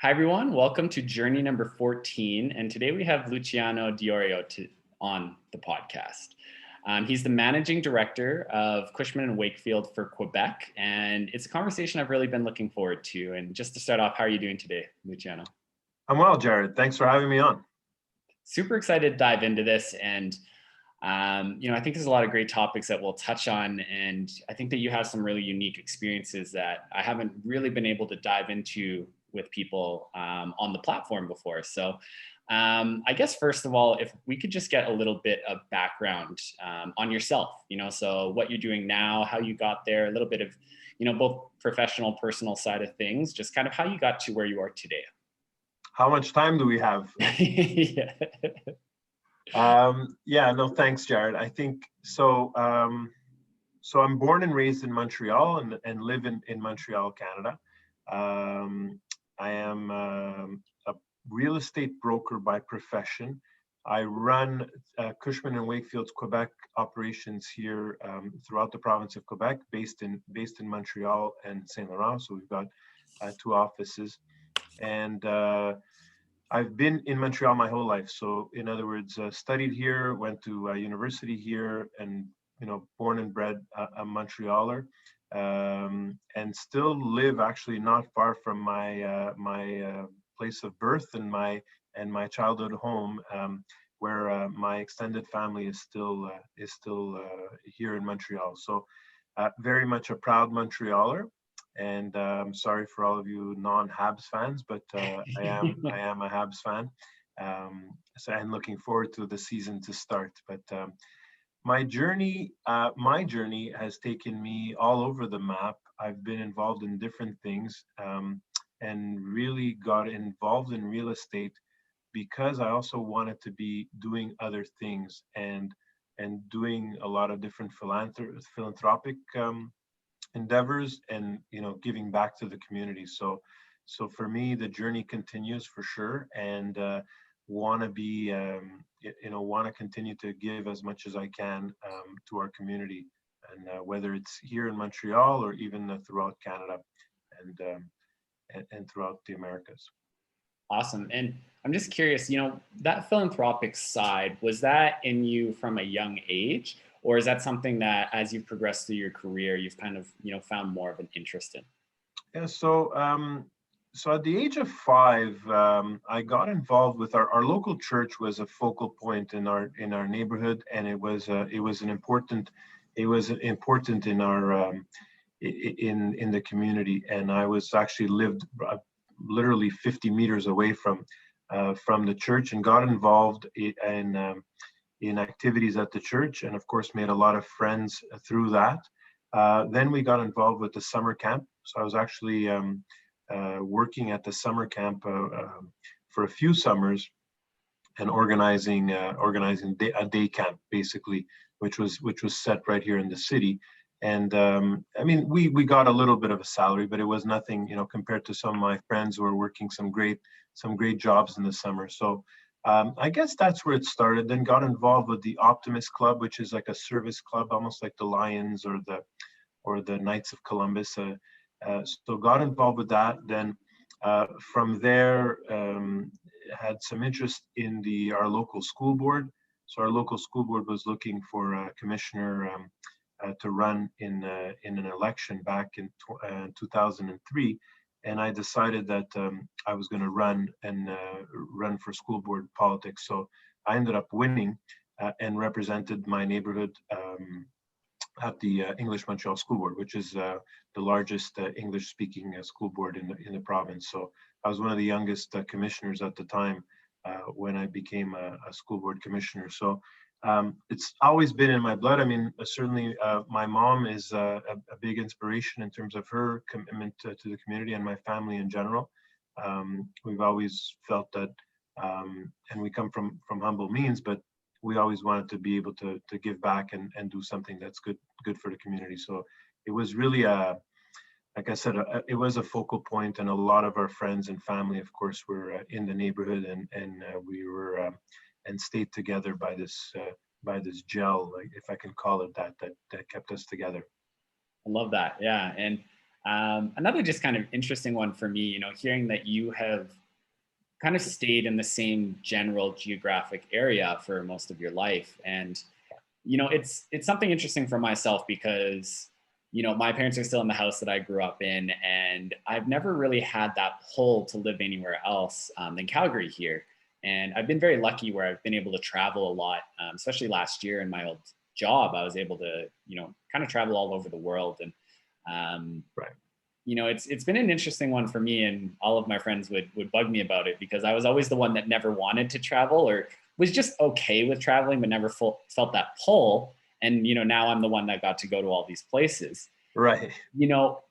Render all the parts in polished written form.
Hi, everyone. Welcome to journey number 14. And today we have Luciano D'lorio on the podcast. He's the managing director of Cushman Wakefield for Quebec. And it's a conversation I've really been looking forward to. And just to start off, how are you doing today, Luciano? I'm well, Jared. Thanks for having me on. Super excited to dive into this. And I think there's a lot of great topics that we'll touch on. And I think that you have some really unique experiences that I haven't really been able to dive into with people on the platform before. So I guess, first of all, if we could just get a little bit of background on yourself, so what you're doing now, how you got there, a little bit of, both professional, personal side of things, just kind of how you got to where you are today. How much time do we have? Yeah. No, thanks, Jared. I think so. So I'm born and raised in Montreal and live in Montreal, Canada. I am a real estate broker by profession. I run Cushman and Wakefield's Quebec operations here throughout the province of Quebec, based in Montreal and Saint Laurent. So we've got two offices, and I've been in Montreal my whole life. So in other words, studied here, went to university here, and born and bred a Montrealer, and still live actually not far from my place of birth and my childhood home, where my extended family is still here in Montreal. So very much a proud Montrealer. And I'm sorry for all of you non-Habs fans, but I am a Habs fan. So I'm looking forward to the season to start. But my journey has taken me all over the map. I've been involved in different things, and really got involved in real estate because I also wanted to be doing other things and doing a lot of different philanthropic endeavors, and giving back to the community. So for me, the journey continues for sure, and want to continue to give as much as I can to our community, and whether it's here in Montreal or even throughout Canada and throughout the Americas. Awesome. And I'm just curious, that philanthropic side, was that in you from a young age? Or is that something that, as you've progressed through your career, you've kind of, found more of an interest in? Yeah, so at the age of 5, I got involved with our local church. Was a focal point in our neighborhood, and it was important in our in the community. And I was actually lived literally 50 meters away from the church, and got involved in activities at the church, and of course made a lot of friends through that. Then we got involved with the summer camp. So I was actually working at the summer camp for a few summers, and organizing a day camp, basically, which was set right here in the city. And we got a little bit of a salary, but it was nothing, compared to some of my friends who were working some great jobs in the summer. So I guess that's where it started. Then got involved with the Optimist Club, which is like a service club, almost like the Lions or the Knights of Columbus. So got involved with that. Then from there, had some interest in our local school board. So our local school board was looking for a commissioner to run in an election back in 2003. And I decided that I was going to run for school board politics. So I ended up winning and represented my neighborhood at the English Montreal School Board, which is the largest English-speaking school board in the province. So I was one of the youngest commissioners at the time when I became a school board commissioner. So it's always been in my blood. I mean, certainly my mom is a big inspiration in terms of her commitment to the community and my family in general. We've always felt that, and we come from humble means, but we always wanted to be able to give back and do something that's good for the community. So it was really like I said, it was a focal point, and a lot of our friends and family, of course, were in the neighborhood, and we were and stayed together by this gel, like, if I can call it that kept us together. I love that. Yeah. And Another just kind of interesting one for me, you know, hearing that you have kind of stayed in the same general geographic area for most of your life. And you know, it's something interesting for myself because you know my parents are still in the house that I grew up in, and I've never really had that pull to live anywhere else than Calgary here. And I've been very lucky where I've been able to travel a lot, especially last year in my old job. I was able to, you know, kind of travel all over the world, and um, Right. you know, it's been an interesting one for me, and all of my friends would bug me about it because I was always the one that never wanted to travel or was just okay with traveling, but never felt that pull. And you know, now I'm the one that got to go to all these places. Right. You know,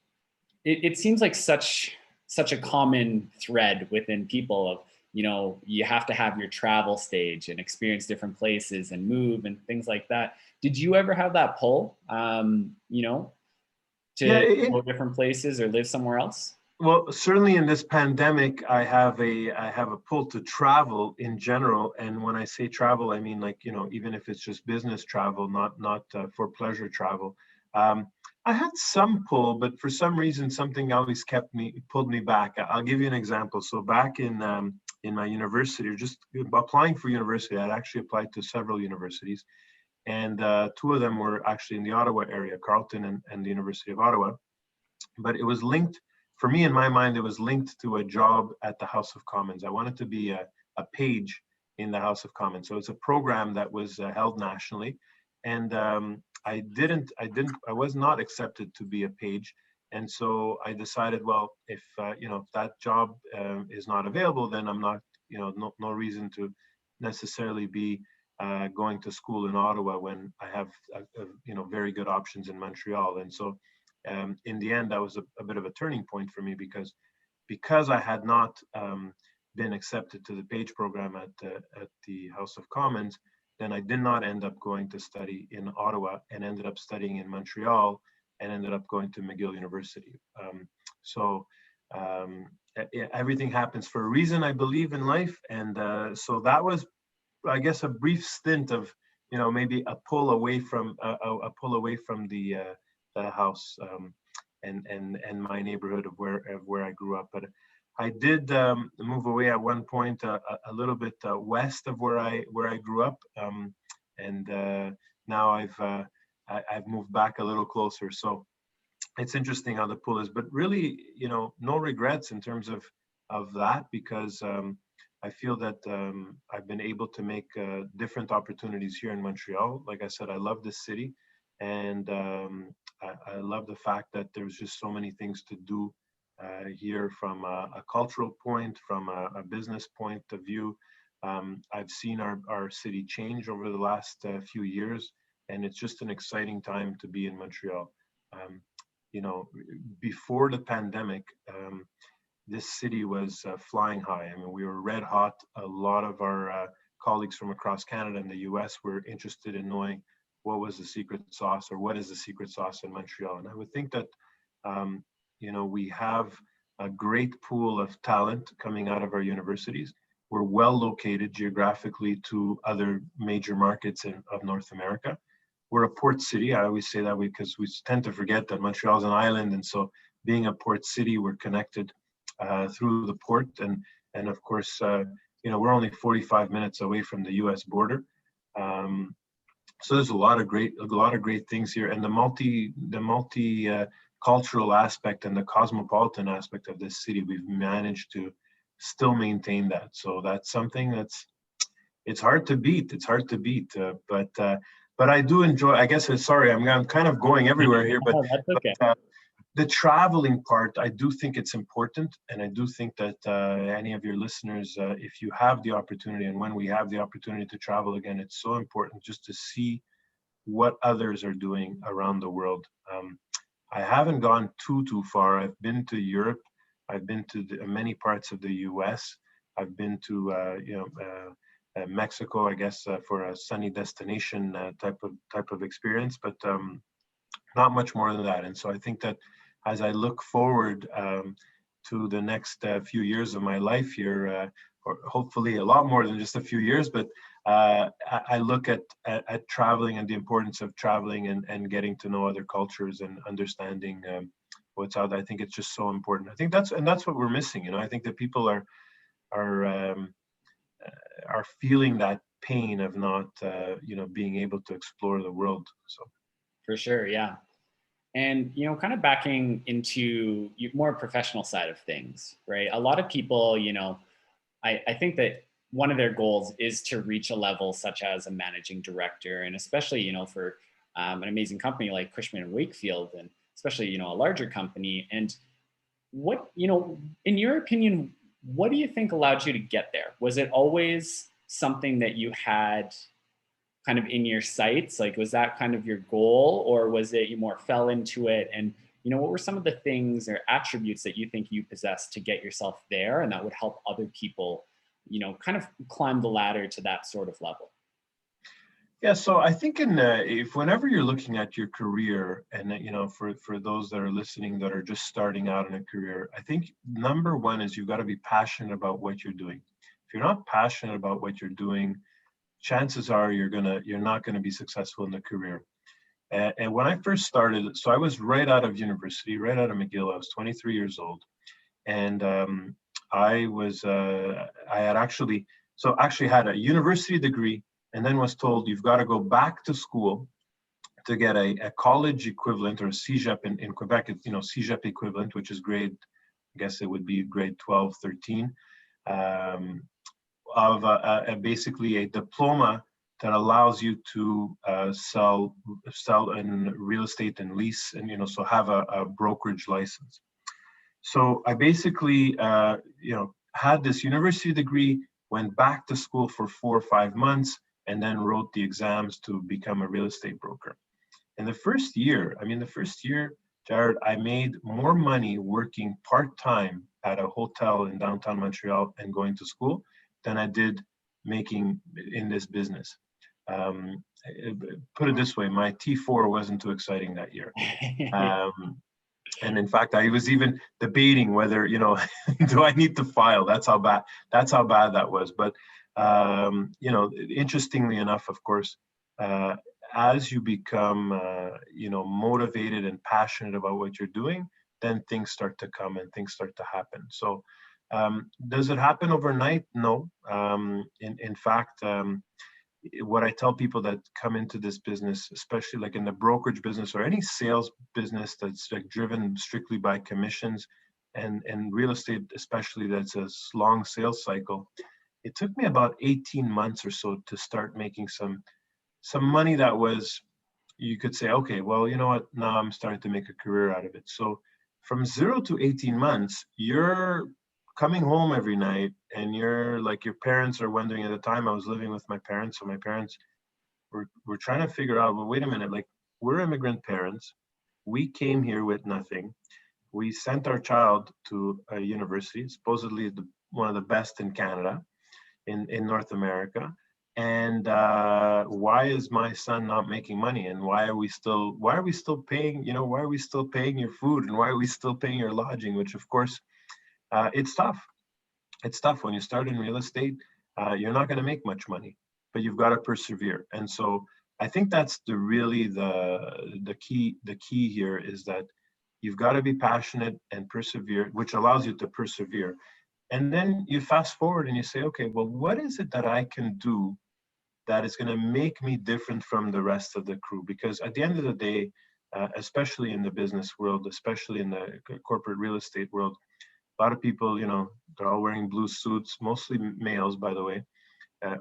it seems like such a common thread within people of you know you have to have your travel stage and experience different places and move and things like that. Did you ever have that pull? You know, Yeah. to go different places or live somewhere else? Well, certainly in this pandemic, I have a pull to travel in general. And when I say travel, I mean like, even if it's just business travel, not for pleasure travel. Um, I had some pull, but for some reason, something always pulled me back. I'll give you an example. So back in my university, or just applying for university, I'd actually applied to several universities, and two of them were actually in the Ottawa area, Carleton and the University of Ottawa. But it was linked, for me, in my mind, it was linked to a job at the House of Commons. I wanted to be a page in the House of Commons. So it's a program that was held nationally. And I was not accepted to be a page. And so I decided, well, if that job is not available, then I'm not, no reason to necessarily be going to school in Ottawa when I have, very good options in Montreal. And so in the end, that was a bit of a turning point for me because I had not been accepted to the page program at the House of Commons. Then I did not end up going to study in Ottawa and ended up studying in Montreal and ended up going to McGill University. So um, everything happens for a reason, I believe, in life, and so that was, I guess, a brief stint of maybe a pull away from a pull away from the house, and my neighborhood of where I grew up. But I did move away at one point a little bit west of where I grew up, and now I've moved back a little closer. So it's interesting how the pull is, but really, no regrets in terms of that, because I feel that I've been able to make different opportunities here in Montreal. Like I said, I love this city, and I love the fact that there's just so many things to do here, from a cultural point, from a business point of view. I've seen our city change over the last few years, and it's just an exciting time to be in Montreal. Um, you know, Before the pandemic, this city was flying high. I mean, we were red hot. A lot of our colleagues from across Canada and the US were interested in knowing what was the secret sauce, or what is the secret sauce in Montreal. And I would think that, we have a great pool of talent coming out of our universities. We're well located geographically to other major markets of North America. We're a port city. I always say that because we tend to forget that Montreal is an island, and so being a port city, we're connected through the port, and of course, we're only 45 minutes away from the U.S. border. So there's a lot of great things here, and the multi cultural aspect and the cosmopolitan aspect of this city, we've managed to still maintain that. So that's something it's hard to beat. It's hard to beat, but I do enjoy. I guess. Sorry, I'm kind of going everywhere here, but Oh, that's but okay. the traveling part, I do think it's important, and I do think that any of your listeners, if you have the opportunity, and when we have the opportunity to travel again, it's so important just to see what others are doing around the world. I haven't gone too far. I've been to Europe. I've been to many parts of the U.S. I've been to Mexico, I guess, for a sunny destination type of experience, but not much more than that. And so I think that as I look forward to the next few years of my life here, or hopefully a lot more than just a few years, but I look at traveling and the importance of traveling, and getting to know other cultures, and understanding what's out there. I think it's just so important. I think that's what we're missing. I think that people are feeling that pain of not being able to explore the world. So For sure, yeah. And kind of backing into more professional side of things, right? A lot of people, I think that one of their goals is to reach a level such as a managing director, and especially for an amazing company like Cushman Wakefield, and especially a larger company. And what in your opinion, what do you think allowed you to get there? Was it always something that you had kind of in your sights? Like, was that kind of your goal, or was it you more fell into it? And what were some of the things or attributes that you think you possess to get yourself there, and that would help other people, kind of climb the ladder to that sort of level? yeah, so I think if whenever you're looking at your career, and for those that are listening that are just starting out in a career, I think number one is you've got to be passionate about what you're doing. If you're not passionate about what you're doing, chances are you're not gonna be successful in the career. And when I first started, so I was right out of university, right out of McGill. I was 23 years old, and I had actually had a university degree, and then was told you've got to go back to school to get a college equivalent, or a CEGEP in Quebec. It's CEGEP equivalent, which is grade, I guess it would be grade 12, 13. Of basically a diploma that allows you to sell in real estate and lease, and so have a brokerage license. So I basically had this university degree, went back to school for 4 or 5 months, and then wrote the exams to become a real estate broker. In the first year, Jared, I made more money working part-time at a hotel in downtown Montreal and going to school than I did making in this business. Put it this way, my T4 wasn't too exciting that year. And in fact, I was even debating whether, do I need to file? That's how bad that was. But, interestingly enough, of course, as you become, motivated and passionate about what you're doing, then things start to come and things start to happen. So does it happen overnight? No. In fact, what I tell people that come into this business, especially like in the brokerage business or any sales business that's like driven strictly by commissions, and real estate especially, that's a long sales cycle, it took me about 18 months or so to start making some money that was, you could say, okay, well, you know what, now I'm starting to make a career out of it. So from 0 to 18 months, you're coming home every night, and you're like, your parents are wondering. At the time I was living with my parents, so my parents were trying to figure out, well, wait a minute, like, we're immigrant parents, we came here with nothing, we sent our child to a university, supposedly one of the best in Canada, in North America, and why is my son not making money, and why are we still paying, why are we still paying your food, and why are we still paying your lodging? Which of course, it's tough. It's tough when you start in real estate. You're not going to make much money, but you've got to persevere. And so I think that's the key here, is that you've got to be passionate and persevere, which allows you to persevere. And then you fast forward and you say, okay, well, what is it that I can do that is going to make me different from the rest of the crew? Because at the end of the day, especially in the business world, especially in the corporate real estate world, a lot of people, they're all wearing blue suits, mostly males, by the way,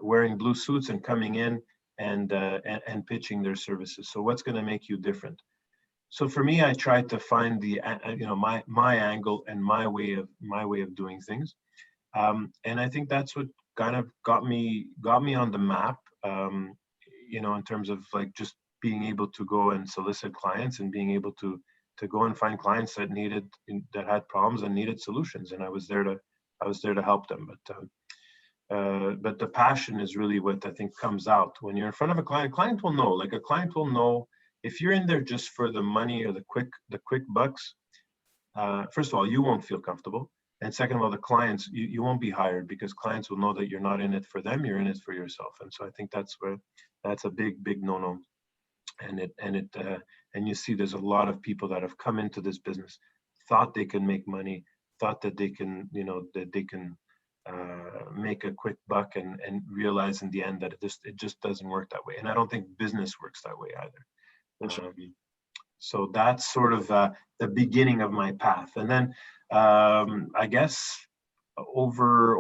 wearing blue suits and coming in and pitching their services. So what's going to make you different? So for me, I tried to find my angle and my way of doing things, and I think that's what kind of got me on the map. In terms of like just being able to go and solicit clients, and being able to go and find clients that had problems and needed solutions, and I was there to help them. But the passion is really what I think comes out when you're in front of a client. A client will know. Like, a client will know if you're in there just for the money or the quick bucks. First of all, you won't feel comfortable, and second of all, the clients, you won't be hired, because clients will know that you're not in it for them, you're in it for yourself. And so I think that's a big no-no. And you see there's a lot of people that have come into this business thought they can make money, thought that they can, that they can make a quick buck, and realize in the end that it just doesn't work that way. And I don't think business works that way either. For sure. So that's sort of the beginning of my path. And then I guess over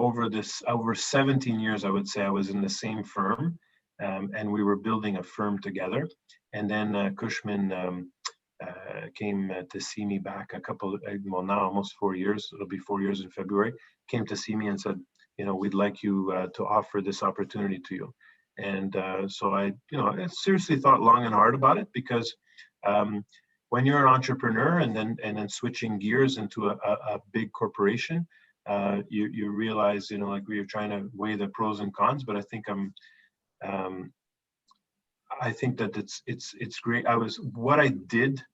17 years, I would say I was in the same firm, and we were building a firm together. And then Cushman came to see me back well, now almost 4 years. It'll be 4 years in February. Came to see me and said, we'd like you to offer this opportunity to you. And so I seriously thought long and hard about it, because when you're an entrepreneur and then switching gears into a big corporation, you realize, like we are trying to weigh the pros and cons. But I think I think that it's great. What I did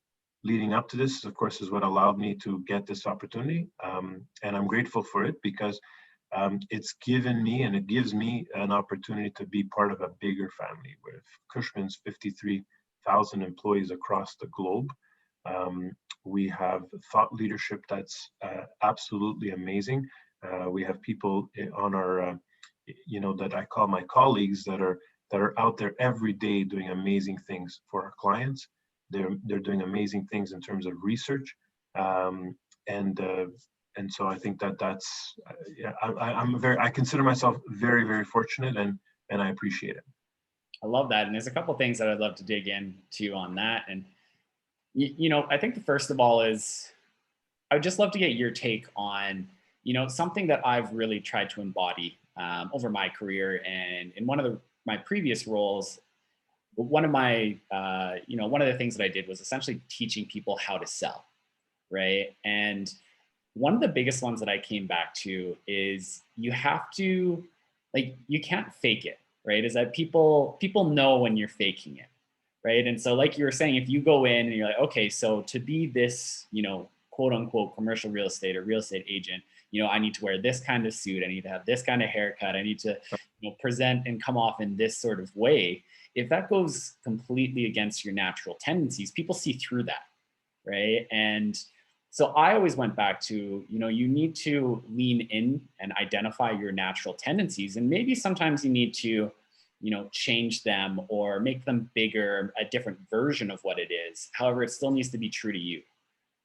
leading up to this, of course, is what allowed me to get this opportunity, and I'm grateful for it, because it's given me, and it gives me, an opportunity to be part of a bigger family with Cushman's 53,000 employees across the globe. We have thought leadership that's absolutely amazing. We have people on our, that I call my colleagues, that are out there every day doing amazing things for our clients. They're doing amazing things in terms of research, and so I think that's I consider myself very, very fortunate, and I appreciate it. I love that. And there's a couple of things that I'd love to dig into on that. And, I think the first of all is, I would just love to get your take on, something that I've really tried to embody over my career. And in one of my previous roles, one of the things that I did was essentially teaching people how to sell, right? And one of the biggest ones that I came back to is, you have to, you can't fake it, right? Is that people know when you're faking it, right? And so, like you were saying, if you go in and you're like, okay, so to be this, quote unquote commercial real estate or real estate agent, I need to wear this kind of suit, I need to have this kind of haircut, I need to present and come off in this sort of way. If that goes completely against your natural tendencies, people see through that, right? And so I always went back to, you need to lean in and identify your natural tendencies. And maybe sometimes you need to, change them or make them bigger, a different version of what it is. However, it still needs to be true to you,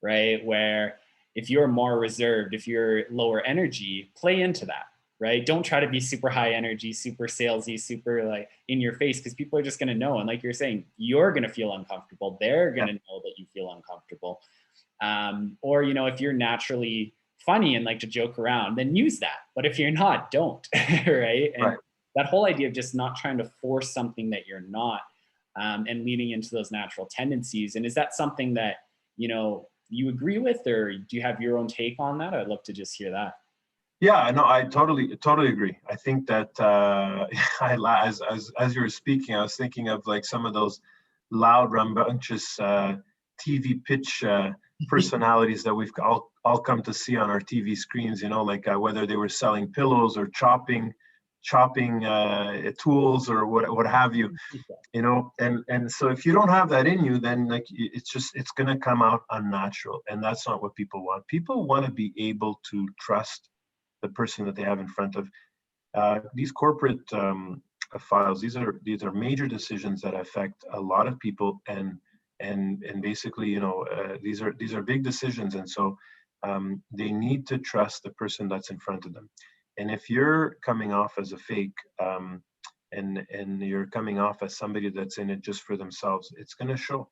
right? Where if you're more reserved, if you're lower energy, play into that, right? Don't try to be super high energy, super salesy, super in your face, because people are just going to know. And like you're saying, you're going to feel uncomfortable. They're going to know that you feel uncomfortable. Or, if you're naturally funny and like to joke around, then use that. But if you're not, don't, right? And right. That whole idea of just not trying to force something that you're not, and leaning into those natural tendencies. And is that something that, you agree with, or do you have your own take on that? I'd love to just hear that. Yeah, no, I totally agree. I think that as you were speaking, I was thinking of some of those loud, rambunctious TV pitch personalities that we've all come to see on our TV screens. Whether they were selling pillows or chopping tools or what have you. And so if you don't have that in you, then it's going to come out unnatural, and that's not what people want. People want to be able to trust the person that they have in front of. These corporate files, these are major decisions that affect a lot of people, and basically, these are big decisions, and so they need to trust the person that's in front of them. And if you're coming off as a fake, and you're coming off as somebody that's in it just for themselves, it's going to show.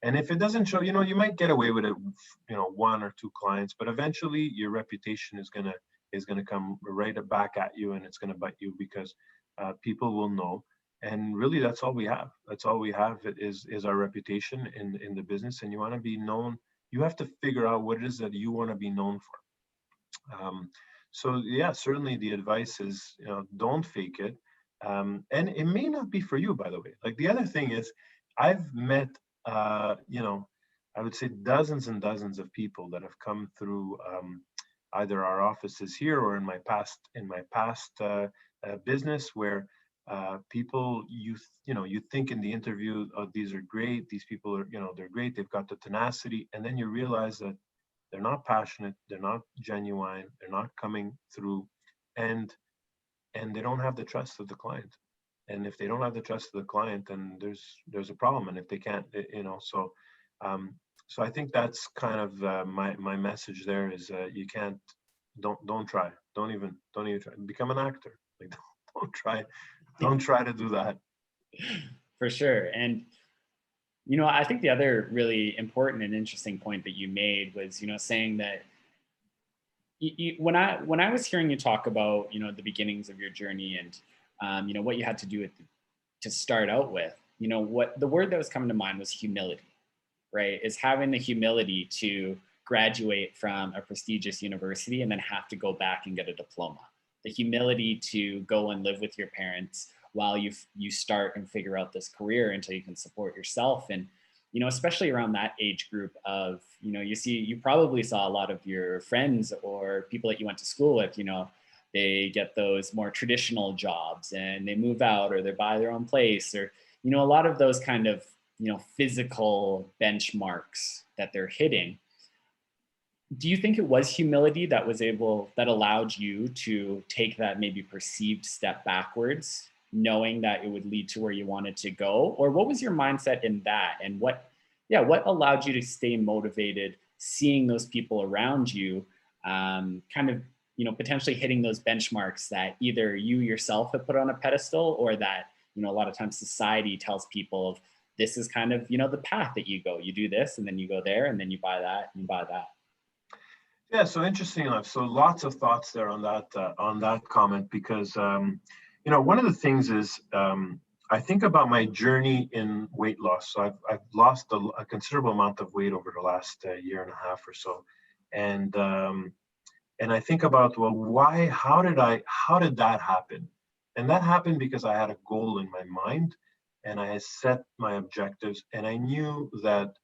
And if it doesn't show, you might get away with it, one or two clients, but eventually your reputation is going to come right back at you, and it's going to bite you, because people will know. And really, that's all we have. That's all we have is our reputation in the business. And you want to be known. You have to figure out what it is that you want to be known for. So yeah, certainly the advice is, don't fake it. And it may not be for you, by the way. The other thing is, I've met, I would say dozens and dozens of people that have come through either our offices here or in my past business, where people you think in the interview, oh, these are great, these people are, they're great, they've got the tenacity, and then you realize that they're not passionate, they're not genuine, they're not coming through, and they don't have the trust of the client. And if they don't have the trust of the client, then there's a problem. And if they can't, so um, so I think that's kind of my message there is you can't, don't try, don't even try, become an actor. Like don't try to do that. For sure. And I think the other really important and interesting point that you made was, saying that when I was hearing you talk about, the beginnings of your journey and, what you had to do to start out with, what the word that was coming to mind was humility, right? Is having the humility to graduate from a prestigious university and then have to go back and get a diploma. The humility to go and live with your parents while you start and figure out this career until you can support yourself. And especially around that age group of, you probably saw a lot of your friends or people that you went to school with, they get those more traditional jobs and they move out or they buy their own place, or a lot of those kind of physical benchmarks that they're hitting. Do you think it was humility that allowed you to take that maybe perceived step backwards, knowing that it would lead to where you wanted to go? Or what was your mindset in that? And what allowed you to stay motivated, seeing those people around you, kind of, potentially hitting those benchmarks that either you yourself have put on a pedestal, or that, a lot of times society tells people of, this is kind of, the path that you go, you do this and then you go there and then you buy that and you buy that. Yeah, so interesting enough. So lots of thoughts there on that comment, because one of the things is I think about my journey in weight loss. So I've lost a considerable amount of weight over the last year and a half or so, and I think about, well, why? How did that happen? And that happened because I had a goal in my mind, and I had set my objectives, and I knew that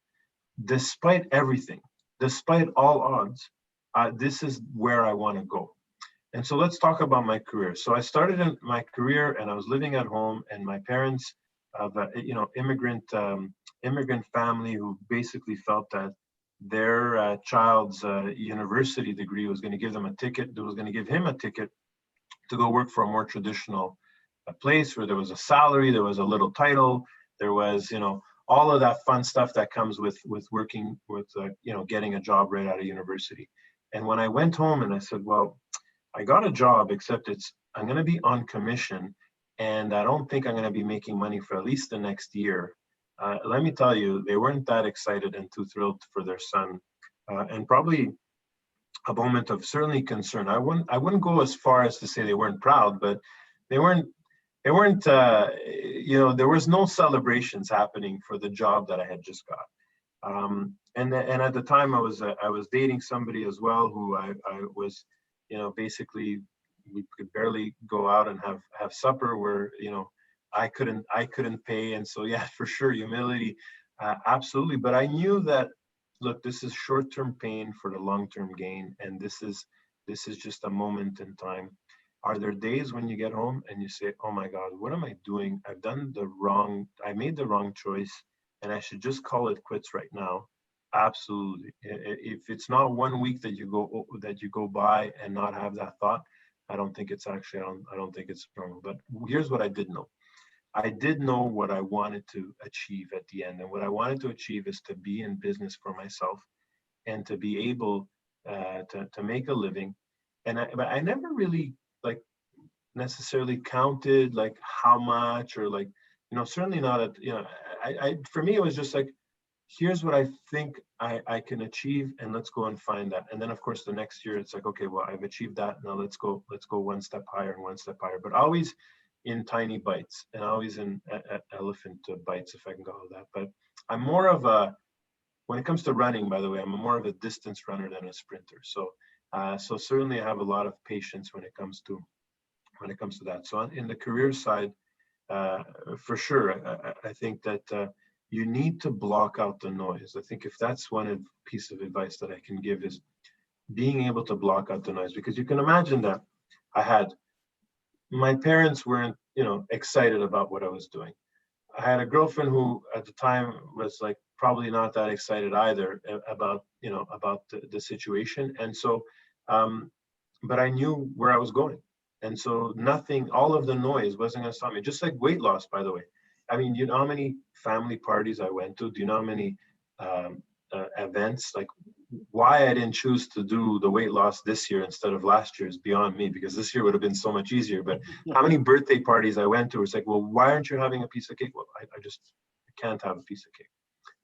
despite everything, despite all odds, this is where I want to go. And so let's talk about my career. So I started in my career, and I was living at home, and my parents, immigrant family, who basically felt that their child's university degree was going to give them a ticket. That was going to give him a ticket to go work for a more traditional place where there was a salary, there was a little title, there was, all of that fun stuff that comes with working with, getting a job right out of university. And when I went home and I said, well, I got a job, except I'm going to be on commission, and I don't think I'm going to be making money for at least the next year. Let me tell you, they weren't that excited and too thrilled for their son, and probably a moment of certainly concern. I wouldn't go as far as to say they weren't proud, but they weren't. There was no celebrations happening for the job that I had just got. And at the time I was dating somebody as well, who I was, basically we could barely go out and have supper, where I couldn't pay. And so, yeah, for sure, humility, absolutely. But I knew that, look, this is short-term pain for the long-term gain, and this is just a moment in time. Are there days when you get home and you say, oh my God, what am I doing? I made the wrong choice, and I should just call it quits right now? Absolutely. If it's not 1 week that you go by and not have that thought, I don't think it's normal. But here's what I did know. I did know what I wanted to achieve at the end. And what I wanted to achieve is to be in business for myself and to be able to make a living. But I never really like necessarily counted like how much, or like, certainly not at, for me, it was just like, here's what I think I can achieve, and let's go and find that. And then of course the next year it's like, okay, well, I've achieved that. Now let's go one step higher and one step higher, but always in tiny bites, and always in elephant bites, if I can call it that. But I'm more of when it comes to running, by the way, I'm more of a distance runner than a sprinter. So certainly I have a lot of patience when it comes to that. So in the career side, for sure, I think that you need to block out the noise. I think if that's one piece of advice that I can give, is being able to block out the noise, because you can imagine that my parents weren't, excited about what I was doing. I had a girlfriend who at the time was like probably not that excited either about, about the situation. And so, but I knew where I was going. And so nothing, all of the noise wasn't going to stop me. Just like weight loss, by the way. I mean, you know how many family parties I went to? Do you know how many events? Like, why I didn't choose to do the weight loss this year instead of last year is beyond me, because this year would have been so much easier. But how many birthday parties I went to, it's like, well, why aren't you having a piece of cake? Well, I just can't have a piece of cake.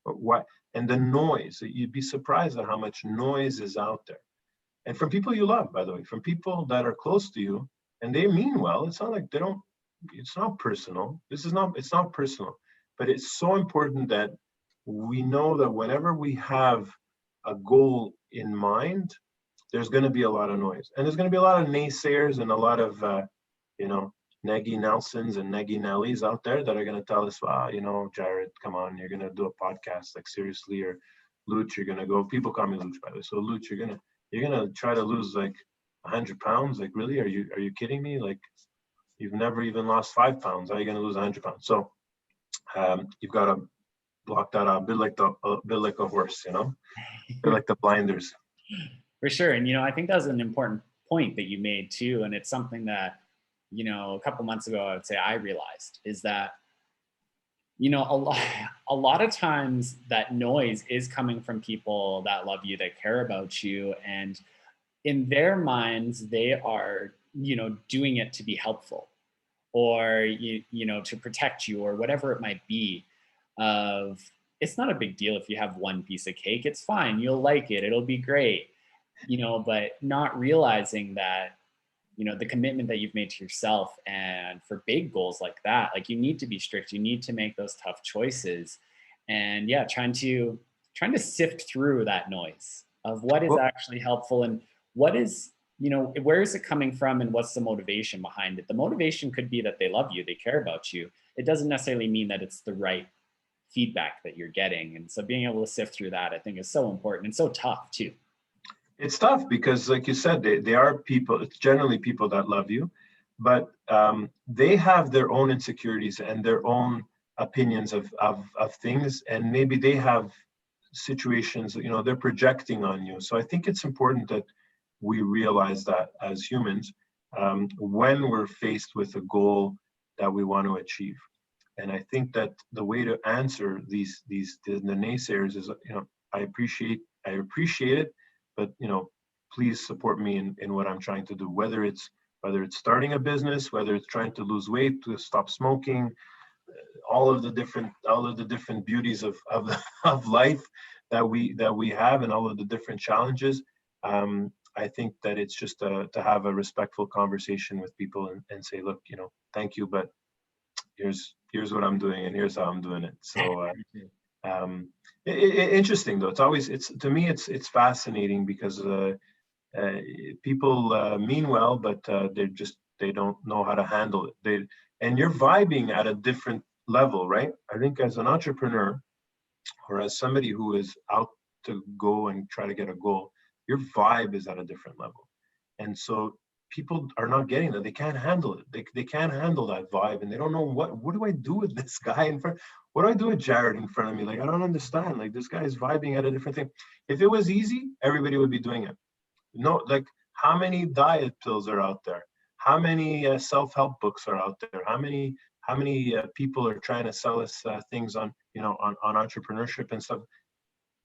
But why? And the noise, you'd be surprised at how much noise is out there. And from people you love, by the way, from people that are close to you, and they mean well. It's not like they don't, it's not personal. It's not personal. But it's so important that we know that whenever we have a goal in mind, there's going to be a lot of noise. And there's going to be a lot of naysayers and a lot of, you know, Neggy Nelsons and Neggy Nellies out there that are going to tell us, well, you know, Jared, come on, you're going to do a podcast, like seriously, or Luch, you're going to go, people call me Luch, by the way. So Luch, you're going to try to lose like 100 pounds. Like, really? Are you kidding me? Like, you've never even lost 5 pounds. How are you going to lose 100 pounds? So you've got to block that out, a bit like a horse, you know, a bit like the blinders. For sure. And, I think that's an important point that you made too. And it's something that, a couple months ago, I would say I realized is that, a lot of times that noise is coming from people that love you, that care about you. And in their minds, they are, doing it to be helpful or, to protect you or whatever it might be. It's not a big deal if you have one piece of cake. It's fine. You'll like it. It'll be great. But not realizing that, the commitment that you've made to yourself and for big goals like that, like you need to be strict, you need to make those tough choices. And yeah, trying to sift through that noise of what is Well, actually helpful and what is, where is it coming from and what's the motivation behind it? The motivation could be that they love you, they care about you. It doesn't necessarily mean that it's the right feedback that you're getting. And so being able to sift through that, I think is so important and so tough too. it's tough because, like you said, they are people. It's generally people that love you, but they have their own insecurities and their own opinions of things, and maybe they have situations. They're projecting on you. So I think it's important that we realize that as humans, when we're faced with a goal that we want to achieve. And I think that the way to answer the naysayers is, I appreciate it, but please support me in what I'm trying to do. Whether it's starting a business, whether it's trying to lose weight, to stop smoking, all of the different beauties of of life that we have, and all of the different challenges. I think that it's just to have a respectful conversation with people and say, look, thank you, but here's what I'm doing and here's how I'm doing it. So interesting though. To me it's fascinating because people mean well, but they don't know how to handle it. And you're vibing at a different level, right? I think as an entrepreneur or as somebody who is out to go and try to get a goal, your vibe is at a different level. And so people are not getting that. They can't handle it. They can't handle that vibe, and they don't know what do I do with this guy in front? What do I do with Jared in front of me? Like, I don't understand. Like, this guy is vibing at a different thing. If it was easy, everybody would be doing it. No, like, how many diet pills are out there? How many self-help books are out there? How many people are trying to sell us things on on entrepreneurship and stuff?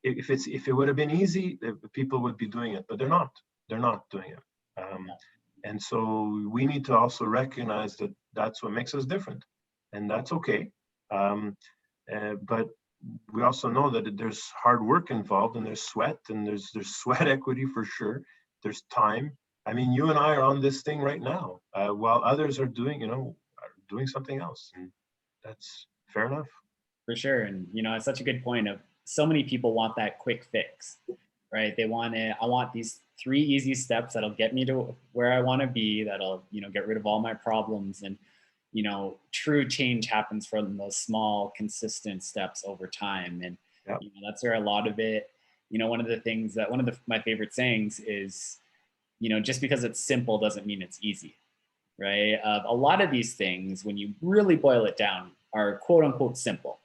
If it would have been easy, people would be doing it, but they're not. They're not doing it. And so we need to also recognize that that's what makes us different, and that's okay. But we also know that there's hard work involved, and there's sweat, and there's sweat equity for sure. There's time. I mean, you and I are on this thing right now, while others are doing something else, and that's fair enough. For sure. And, it's such a good point of so many people want that quick fix, right? I want these 3 easy steps that'll get me to where I want to be, that'll, get rid of all my problems. And, true change happens from those small, consistent steps over time. And, Yep. That's where a lot of it, one of my favorite sayings is, just because it's simple doesn't mean it's easy, right? A lot of these things, when you really boil it down, are quote unquote simple.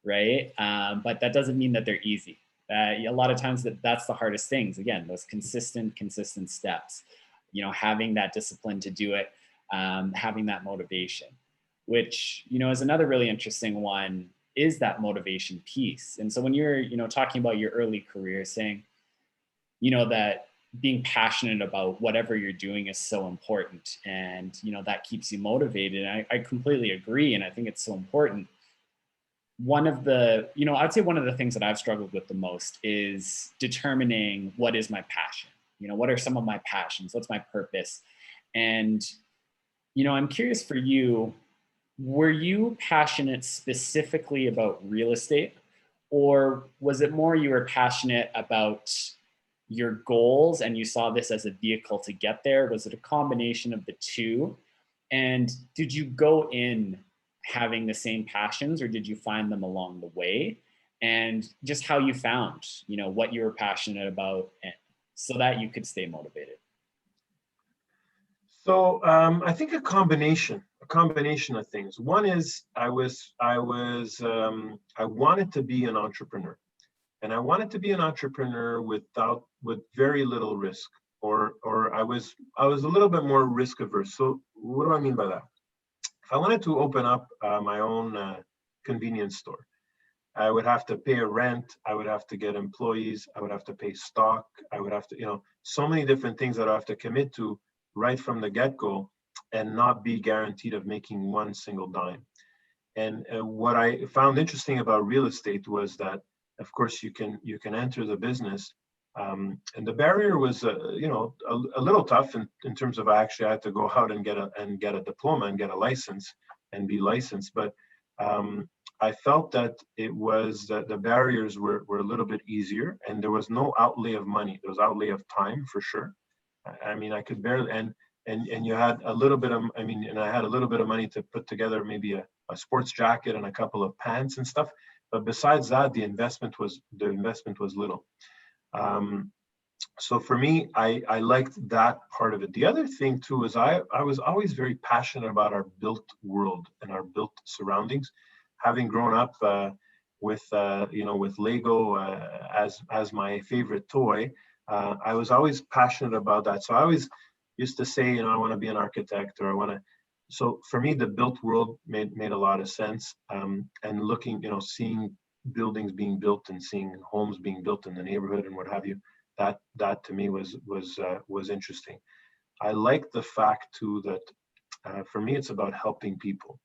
right? But that doesn't mean that they're easy. A lot of times that's the hardest things. Again, those consistent steps. Having that discipline to do it, having that motivation, which is another really interesting one, is that motivation piece. And so when you're talking about your early career, saying that being passionate about whatever you're doing is so important, and that keeps you motivated. And I completely agree, and I think it's so important. One of the I'd say one of the things that I've struggled with the most is determining what is my passion. What are some of my passions? What's my purpose? And I'm curious for you, were you passionate specifically about real estate, or was it more you were passionate about your goals and you saw this as a vehicle to get there? Was it a combination of the two? And did you go in having the same passions, or did you find them along the way? And just how you found, what you were passionate about, so that you could stay motivated. So I think a combination of things. One is I wanted to be an entrepreneur, and I wanted to be an entrepreneur with very little risk, or I was a little bit more risk averse. So what do I mean by that? If I wanted to open up my own convenience store, I would have to pay a rent. I would have to get employees. I would have to pay stock. I would have to, so many different things that I have to commit to right from the get-go, and not be guaranteed of making one single dime. And what I found interesting about real estate was that, of course, you can enter the business, and the barrier was, a little tough in terms of I actually had to go out and get a diploma and get a license and be licensed. But I felt that the barriers were a little bit easier, and there was no outlay of money. There was outlay of time for sure. I mean, I could barely, and you had a little bit of, and I had a little bit of money to put together maybe a sports jacket and a couple of pants and stuff. But besides that, the investment was little. So for me, I liked that part of it. The other thing too is I was always very passionate about our built world and our built surroundings. Having grown up with Lego as my favorite toy, I was always passionate about that. So I always used to say, I want to be an architect, or I want to. So for me, the built world made a lot of sense. And looking, seeing buildings being built and seeing homes being built in the neighborhood and what have you, that to me was interesting. I like the fact too that for me it's about helping people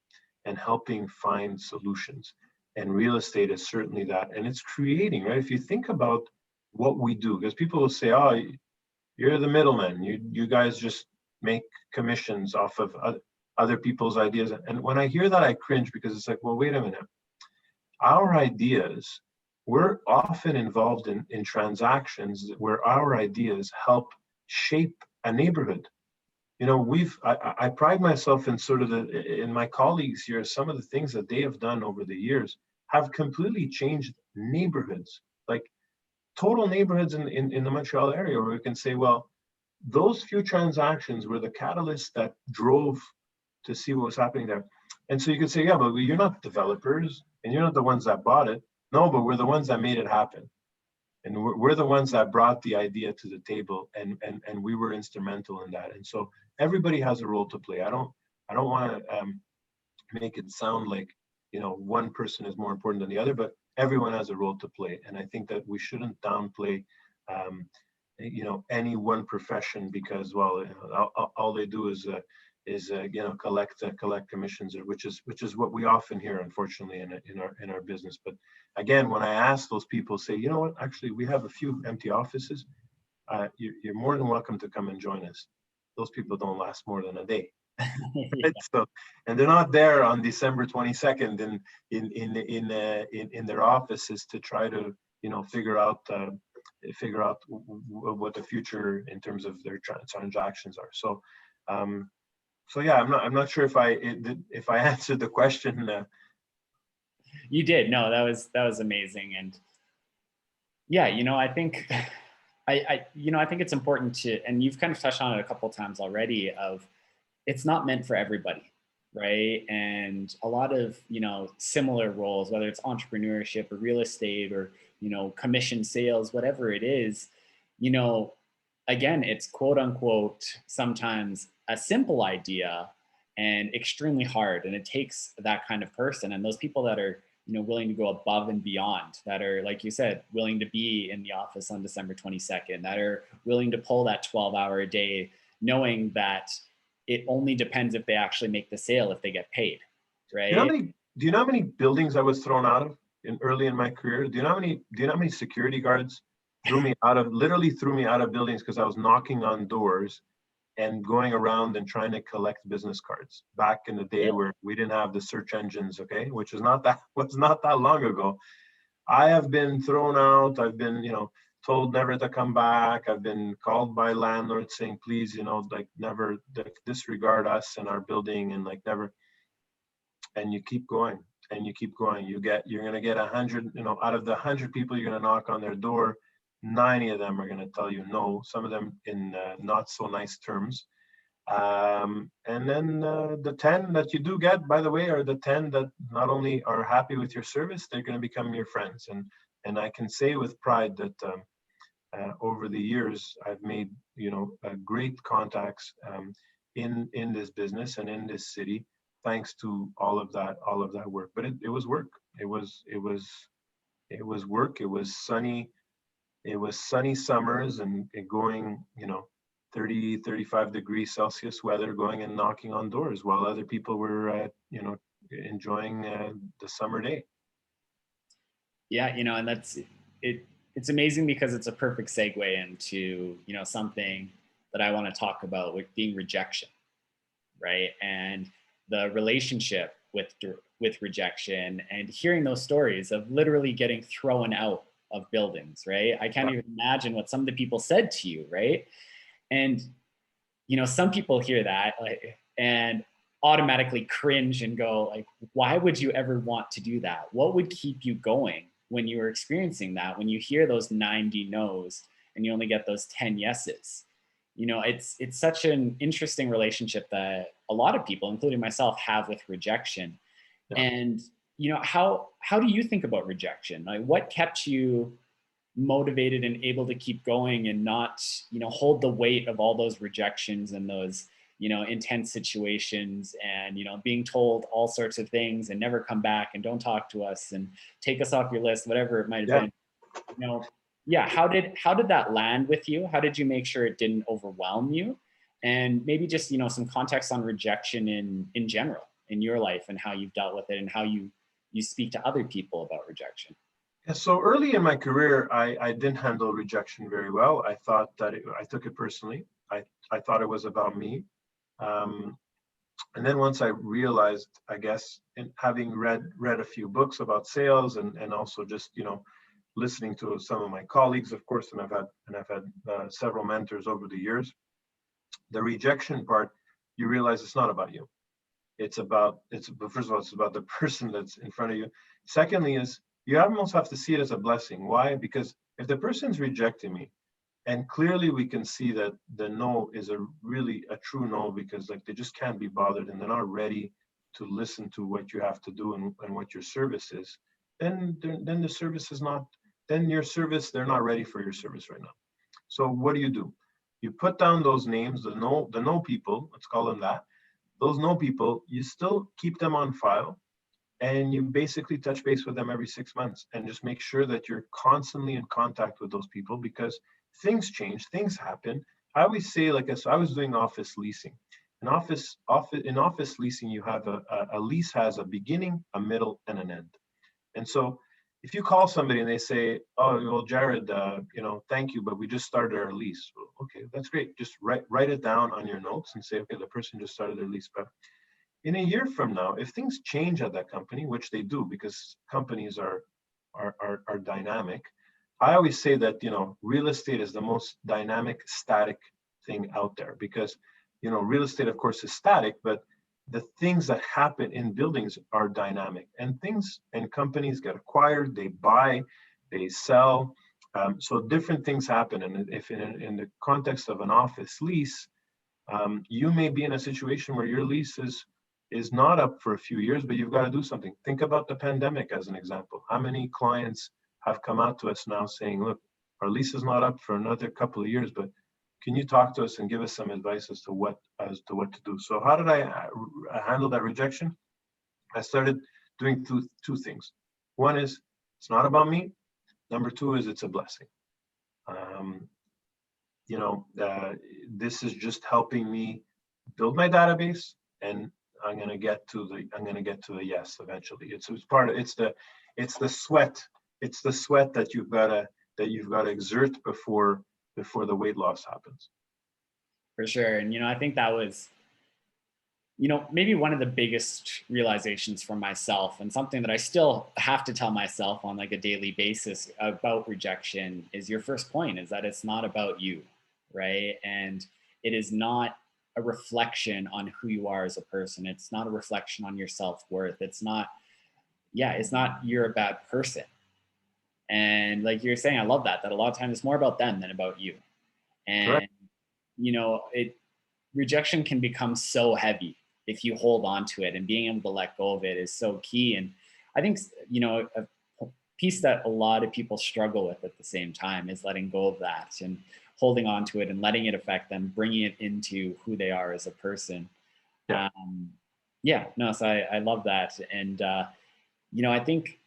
and helping find solutions. And real estate is certainly that. And it's creating, right? If you think about what we do, because people will say, oh, you're the middleman. You guys just make commissions off of other people's ideas. And when I hear that, I cringe, because it's like, well, wait a minute. Our ideas, we're often involved in transactions where our ideas help shape a neighborhood. I pride myself in sort of in my colleagues here, some of the things that they have done over the years have completely changed neighborhoods, like total neighborhoods in the Montreal area, where we can say, well, those few transactions were the catalyst that drove to see what was happening there. And so you could say, yeah, but you're not developers and you're not the ones that bought it. No, but we're the ones that made it happen. And we're the ones that brought the idea to the table, and we were instrumental in that. And so everybody has a role to play. I don't want to make it sound like, one person is more important than the other, but everyone has a role to play. And I think that we shouldn't downplay, any one profession, because, well, all they do is collect commissions, which is what we often hear, unfortunately, in our business. But again, when I ask those people, say, you know what, actually, we have a few empty offices. You're more than welcome to come and join us. Those people don't last more than a day. Right? So, and they're not there on December 22nd in their offices to try to figure out what the future in terms of their transactions are. So yeah, I'm not sure if I answered the question. You did. No, that was amazing. And yeah, I think I think it's important to, and you've kind of touched on it a couple of times already, of it's not meant for everybody, right? And a lot of, similar roles, whether it's entrepreneurship or real estate or, commission sales, whatever it is, you know, again, it's quote unquote sometimes a simple idea and extremely hard. And it takes that kind of person and those people that are, willing to go above and beyond, that are, like you said, willing to be in the office on December 22nd, that are willing to pull that 12-hour a day, knowing that it only depends if they actually make the sale, if they get paid, You know how right? many? Do you know how many buildings I was thrown out of early in my career? Do you know how many? Do you know how many security guards literally threw me out of buildings because I was knocking on doors and going around and trying to collect business cards back in the day Really? where we didn't have the search engines, okay, which is not that was not that long ago. I have been thrown out. I've been, told never to come back. I've been called by landlords saying, please, like never disregard us and our building and like never. And you keep going and you keep going. You're going to get 100, out of the 100 people you're going to knock on their door, 90 of them are going to tell you no, some of them in not so nice terms. And then the 10 that you do get, by the way, are the 10 that not only are happy with your service, they're going to become your friends. And I can say with pride that over the years, I've made, great contacts in this business and in this city, thanks to all of that work. But it was work. It was work. It was sunny summers and going, 30, 35 degrees Celsius weather, going and knocking on doors while other people were, enjoying the summer day. Yeah, and that's it. It's amazing because it's a perfect segue into, something that I want to talk about with being rejection, right? And the relationship with rejection and hearing those stories of literally getting thrown out of buildings, right? I can't even imagine what some of the people said to you, right? And some people hear that like and automatically cringe and go like, why would you ever want to do that? What would keep you going when you were experiencing that, when you hear those 90 no's and you only get those 10 yeses? It's such an interesting relationship that a lot of people, including myself, have with rejection. Yeah. And how do you think about rejection? Like, what kept you motivated and able to keep going and not, hold the weight of all those rejections and those, intense situations and, being told all sorts of things and never come back and don't talk to us and take us off your list, whatever it might have Yeah. been, yeah, how did that land with you? How did you make sure it didn't overwhelm you? And maybe just, some context on rejection in general in your life and how you've dealt with it and how you speak to other people about rejection. Yeah, so early in my career, I didn't handle rejection very well. I thought that I took it personally. I thought it was about me. Um, and then once I realized, I guess, in having read a few books about sales and also just, listening to some of my colleagues, of course, and I've had several mentors over the years. The rejection part, you realize it's not about you. First of all, it's about the person that's in front of you. Secondly, is you almost have to see it as a blessing. Why? Because if the person's rejecting me, and clearly we can see that the no is a true no, because like they just can't be bothered and they're not ready to listen to what you have to do and what your service is, then the service is not, then your service, they're not ready for your service right now. So what do? You put down those names, the no people, let's call them that. Those no people, you still keep them on file, and you basically touch base with them every 6 months and just make sure that you're constantly in contact with those people, because things change, things happen. I always say, like, so I was doing office leasing. In office leasing, you have a lease has a beginning, a middle, and an end. And so if you call somebody and they say, oh, well, Jared, thank you, but we just started our lease. Well, okay, that's great. Just write it down on your notes and say, okay, the person just started their lease. But in a year from now, if things change at that company, which they do because companies are dynamic, I always say that real estate is the most dynamic, static thing out there, because real estate, of course, is static, but the things that happen in buildings are dynamic, and things and companies get acquired, they buy, they sell. So different things happen. And if in the context of an office lease, you may be in a situation where your lease is is not up for a few years, but you've got to do something. Think about the pandemic as an example. How many clients have come out to us now saying, look, our lease is not up for another couple of years, but can you talk to us and give us some advice as to what to do? So how did I handle that rejection? I started doing two things. One is it's not about me. Number two is it's a blessing. This is just helping me build my database, and I'm gonna get to the yes eventually. It's the sweat that you've gotta exert before the weight loss happens. For sure. And, I think that was, maybe one of the biggest realizations for myself, and something that I still have to tell myself on like a daily basis about rejection, is your first point is that it's not about you, right? And it is not a reflection on who you are as a person. It's not a reflection on your self-worth. It's not you're a bad person. And like you're saying, I love that a lot of times it's more about them than about you. And, Correct. Rejection can become so heavy if you hold on to it, and being able to let go of it is so key. And I think, a piece that a lot of people struggle with at the same time is letting go of that and holding on to it and letting it affect them, bringing it into who they are as a person. Yeah. So I love that. And, I think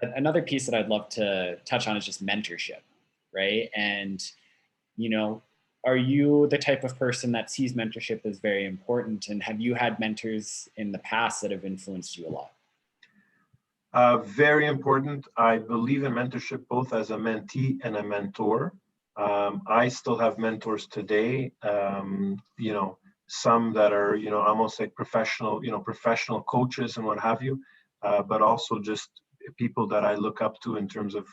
another piece that I'd love to touch on is just mentorship, right? And, are you the type of person that sees mentorship as very important? And have you had mentors in the past that have influenced you a lot? Very important. I believe in mentorship both as a mentee and a mentor. I still have mentors today. Some that are almost like professional coaches and what have you, but also just people that I look up to in terms of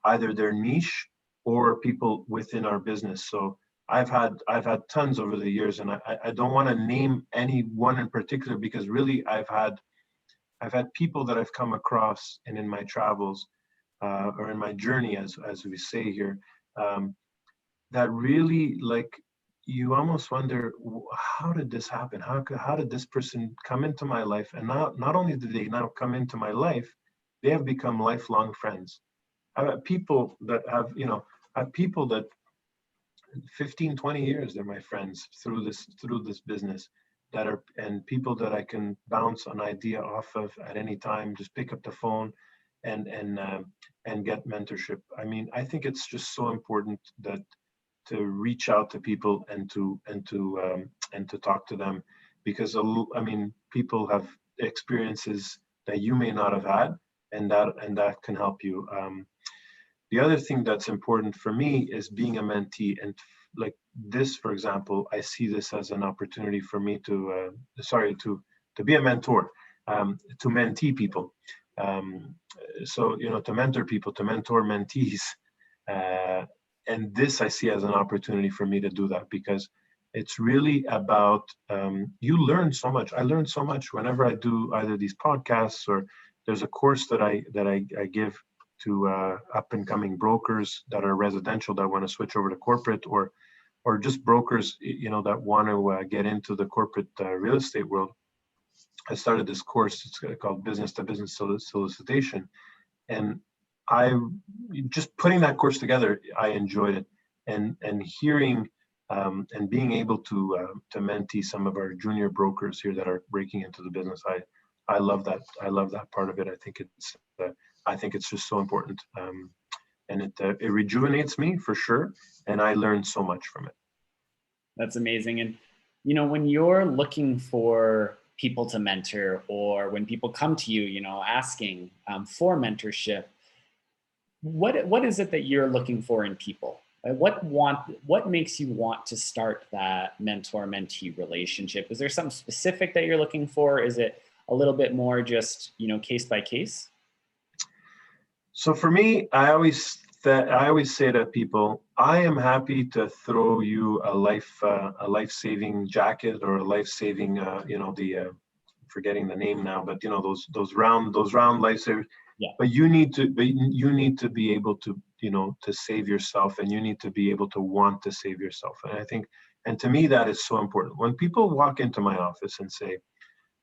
either their niche or people within our business. So I've had tons over the years, and I don't want to name any one in particular, because really I've had people that I've come across and in my travels or in my journey, as we say here, that really, like, you almost wonder, how did this happen? How did this person come into my life? And not only did they now come into my life, they have become lifelong friends. I've had people that have 15, 20 years, they're my friends through this business, and people that I can bounce an idea off of at any time, just pick up the phone and get mentorship. I mean, I think it's just so important that to reach out to people and to talk to them, because people have experiences that you may not have had, and that can help you. The other thing that's important for me is being a mentee, and like this, for example, I see this as an opportunity for me to be a mentor, to mentee people. To mentor people, to mentor mentees. And this I see as an opportunity for me to do that, because it's really about, you learn so much. I learn so much whenever I do either these podcasts, or there's a course that I give to up and coming brokers that are residential that want to switch over to corporate, or just brokers that want to get into the corporate real estate world. I started this course. It's called Business to Business Solicitation, and I just putting that course together, I enjoyed it, and hearing and being able to mentee some of our junior brokers here that are breaking into the business. I love that. I love that part of it. I think it's just so important, and it rejuvenates me for sure, and I learned so much from it. That's amazing. And when you're looking for people to mentor, or when people come to you, asking for mentorship, what is it that you're looking for in people? What makes you want to start that mentor-mentee relationship? Is there something specific that you're looking for? Is it a little bit more just, case by case? So for me, I always say to people, I am happy to throw you a life-saving jacket, or a life-saving, forgetting the name now, but those round lifesavers. Yeah. But you need to be able to, to save yourself, and you need to be able to want to save yourself. And I think, and to me, that is so important. When people walk into my office and say,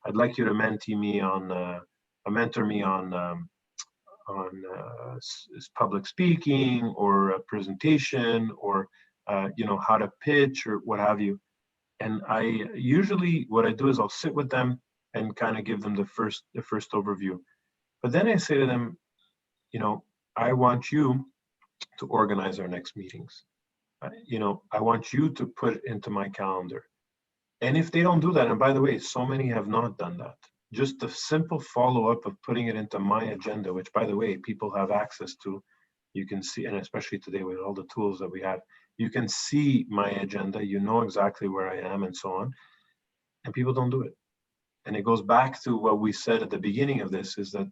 I'd like you to mentor me on public speaking or a presentation or how to pitch or what have you. And I usually what I do is I'll sit with them and kind of give them the first overview. But then I say to them, I want you to organize our next meetings. I want you to put it into my calendar. And if they don't do that, and by the way, so many have not done that, just the simple follow-up of putting it into my agenda, which by the way, people have access to, you can see, and especially today with all the tools that we have, you can see my agenda, you know exactly where I am and so on, and people don't do it. And it goes back to what we said at the beginning of this, is that,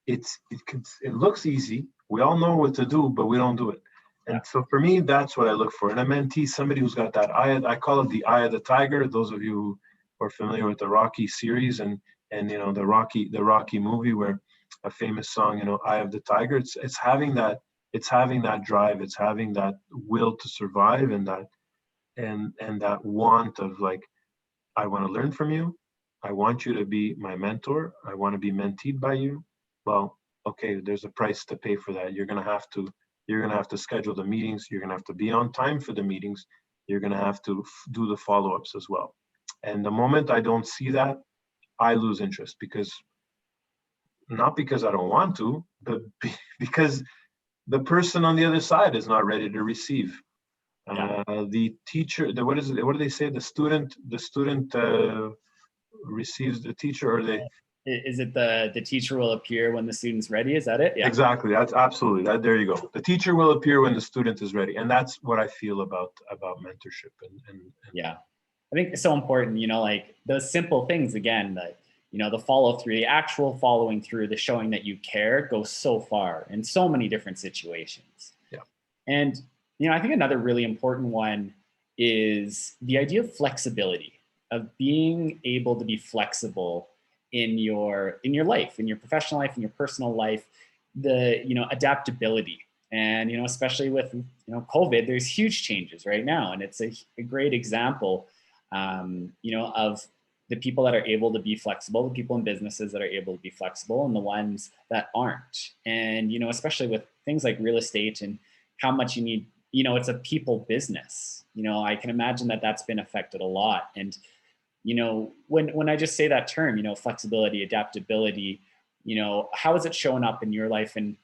it looks easy. We all know what to do, but we don't do it. And so for me, that's what I look for. And a mentee, somebody who's got that eye, I call it the eye of the tiger. Those of you who are familiar with the Rocky series and the Rocky movie, where a famous song, Eye of the Tiger, it's having that drive, it's having that will to survive, and that want of like, I want to learn from you. I want you to be my mentor. I want to be mentored by you. Well, okay, there's a price to pay for that. You're going to have to schedule the meetings. You're going to have to be on time for the meetings. You're going to have to do the follow-ups as well. And the moment I don't see that, I lose interest, not because I don't want to, but because the person on the other side is not ready to receive. The teacher, what do they say? The student receives the teacher, or they. Is it the teacher will appear when the student's ready? Is that it? Yeah. Exactly. That's absolutely that. There you go. The teacher will appear when the student is ready, and that's what I feel about mentorship. And yeah, I think it's so important. Like those simple things again. Like the follow through, the actual following through, the showing that you care goes so far in so many different situations. Yeah. And I think another really important one is the idea of flexibility, of being able to be flexible in your life, in your professional life, in your personal life, the adaptability. And especially with COVID, there's huge changes right now, and it's a great example of the people that are able to be flexible, the people in businesses that are able to be flexible, and the ones that aren't. And especially with things like real estate and how much you need, it's a people business. I can imagine that that's been affected a lot. And when I just say that term, flexibility, adaptability, how has it shown up in your life, and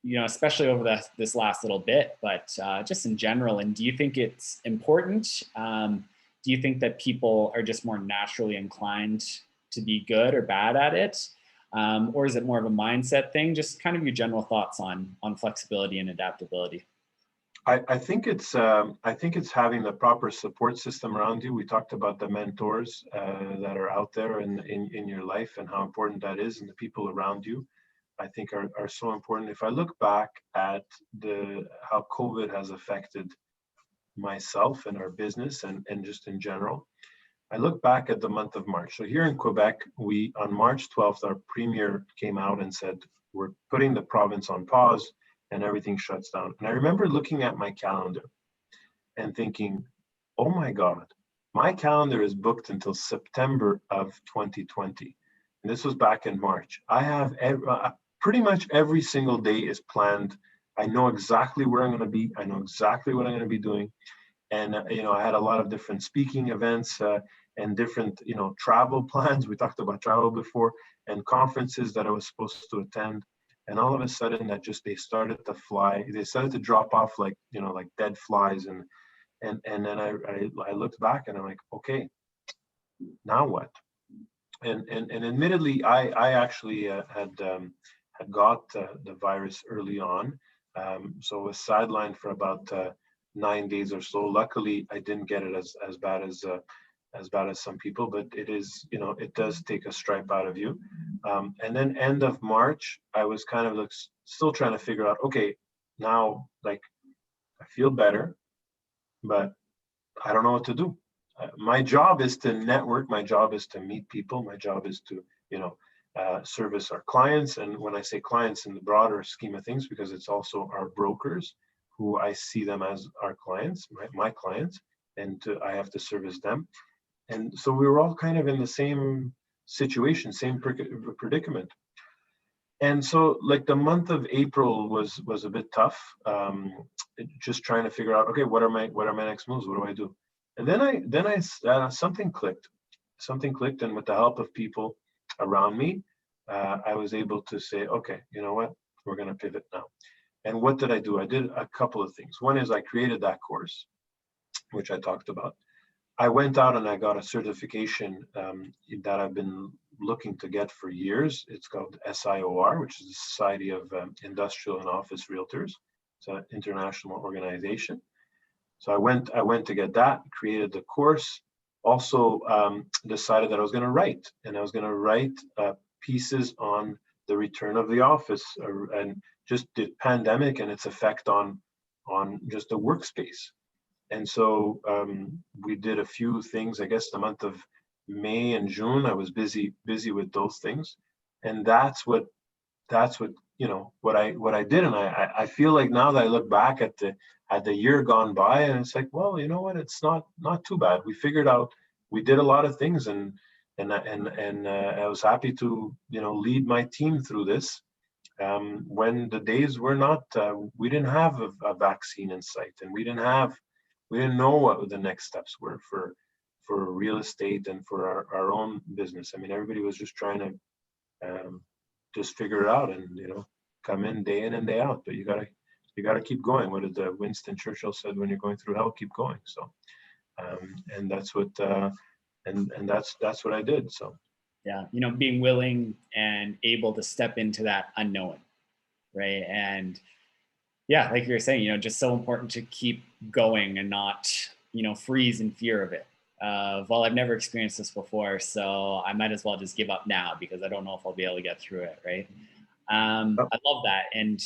especially over this last little bit, but just in general? And do you think it's important? Do you think that people are just more naturally inclined to be good or bad at it, or is it more of a mindset thing? Just kind of your general thoughts on flexibility and adaptability. I think it's having the proper support system around you. We talked about the mentors that are out there in your life, and how important that is, and the people around you, I think are so important. If I look back at how COVID has affected myself and our business and just in general, I look back at the month of March. So here in Quebec, on March 12th, our premier came out and said, we're putting the province on pause and everything shuts down. And I remember looking at my calendar and thinking, oh my God, my calendar is booked until September of 2020. And this was back in March. I have pretty much every single day is planned. I know exactly where I'm going to be. I know exactly what I'm going to be doing. And, I had a lot of different speaking events and different, travel plans. We talked about travel before, and conferences that I was supposed to attend. And all of a sudden they started to fly. They started to drop off like dead flies. And then I looked back and I'm like, okay, now what? And admittedly, I actually had got the virus early on. So I was sidelined for about 9 days or so. Luckily, I didn't get it as bad as some people, but it is, it does take a stripe out of you. And then end of March, I was kind of still trying to figure out, okay, now I feel better, but I don't know what to do. My job is to network. My job is to meet people. My job is to, service our clients. And when I say clients in the broader scheme of things, because it's also our brokers, who I see them as our clients, my clients, and I have to service them. And so we were all kind of in the same situation, same predicament. And so like the month of April was a bit tough, just trying to figure out, okay, what are my next moves? What do I do? And then I something clicked, and with the help of people around me, I was able to say, okay, you know what, we're going to pivot now. And what did I do? I did a couple of things. One is I created that course, which I talked about. I went out and I got a certification that I've been looking to get for years. It's called SIOR, which is the Society of Industrial and Office Realtors. It's an international organization. So I went to get that, created the course. Also decided that I was going to write, and I was going to write pieces on the return of the office and just the pandemic and its effect on just the workspace. And so we did a few things. I guess the month of May and June, I was busy with those things, and that's what what I did. And I feel like now that I look back at the year gone by, and it's like, well, you know what? It's not too bad. We figured out. We did a lot of things, and I was happy to lead my team through this. When the days were not, we didn't have a vaccine in sight, and we didn't know what the next steps were for real estate and for our own business. I mean, everybody was just trying to just figure it out and come in day in and day out. But you gotta keep going. What did Winston Churchill said? When you're going through hell, keep going. So and that's what and that's what I did. So Yeah, being willing and able to step into that unknown, right? And yeah, like you were saying, just so important to keep going and not, freeze in fear of it. Well, I've never experienced this before, so I might as well just give up now because I don't know if I'll be able to get through it, right? I love that. And,